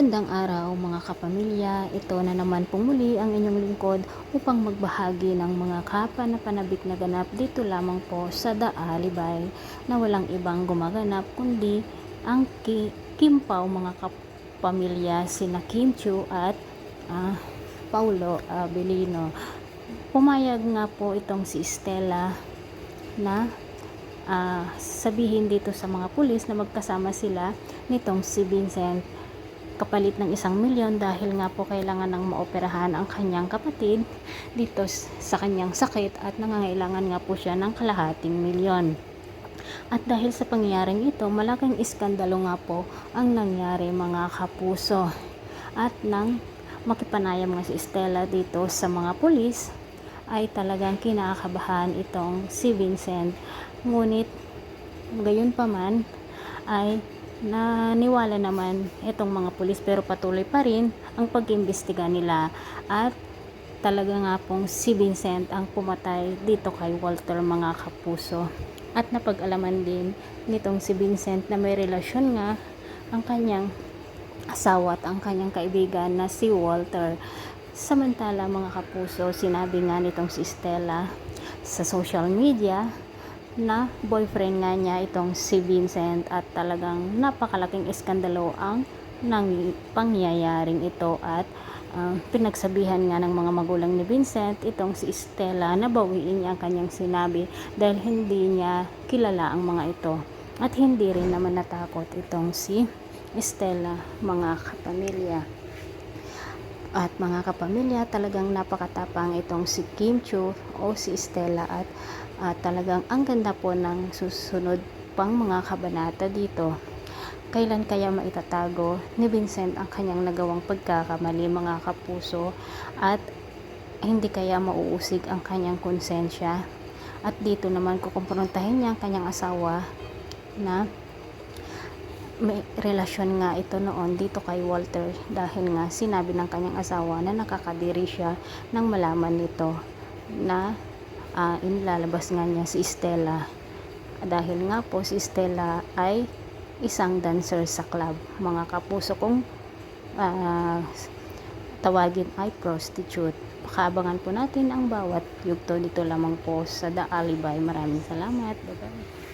Magandang araw mga kapamilya, ito na naman pong muli ang inyong lingkod upang magbahagi ng mga kapanapanabik na ganap dito lamang po sa The Alibay na walang ibang gumaganap kundi ang Kim Pao mga kapamilya, sina Kim Chiu at Paulo Abilino. Pumayag nga po itong si Stella na sabihin dito sa mga pulis na magkasama sila nitong si Vincent kapalit ng 1 milyon dahil nga po kailangan ng maoperahan ang kanyang kapatid dito sa kanyang sakit at nangangailangan nga po siya ng 1/2 milyon. At dahil sa pangyayaring ito, malaking iskandalo nga po ang nangyari mga kapuso. At nang makipanayam nga si Stella dito sa mga pulis, ay talagang kinakabahan itong si Vincent. Ngunit gayon pa man ay naniwala naman itong mga pulis, pero patuloy pa rin ang pag-imbestiga nila at talaga nga pong si Vincent ang pumatay dito kay Walter mga kapuso. At napag-alaman din nitong si Vincent na may relasyon nga ang kanyang asawa at ang kanyang kaibigan na si Walter. Samantala mga kapuso, sinabi nga nitong si Stella sa social media na boyfriend nga niya itong si Vincent at talagang napakalaking iskandalo ang pangyayaring ito at pinagsabihan nga ng mga magulang ni Vincent itong si Stella na bawiin niya ang kanyang sinabi dahil hindi niya kilala ang mga ito at hindi rin naman natakot itong si Stella mga kapamilya. At mga kapamilya, talagang napakatapang itong si Kim Chiu o si Stella at talagang ang ganda po ng susunod pang mga kabanata dito. Kailan kaya maitatago ni Vincent ang kanyang nagawang pagkakamali mga kapuso at hindi kaya mauusig ang kanyang konsensya? At dito naman kukumprontahin niya ang kanyang asawa na may relasyon nga ito noon dito kay Walter dahil nga sinabi ng kanyang asawa na nakakadiri siya nang malaman nito na inilalabas nga niya si Stella dahil nga po si Stella ay isang dancer sa club mga kapuso, kung tawagin ay prostitute. Pakaabangan po natin ang bawat yugto dito lamang po sa The Alibay. Maraming salamat. Bye-bye.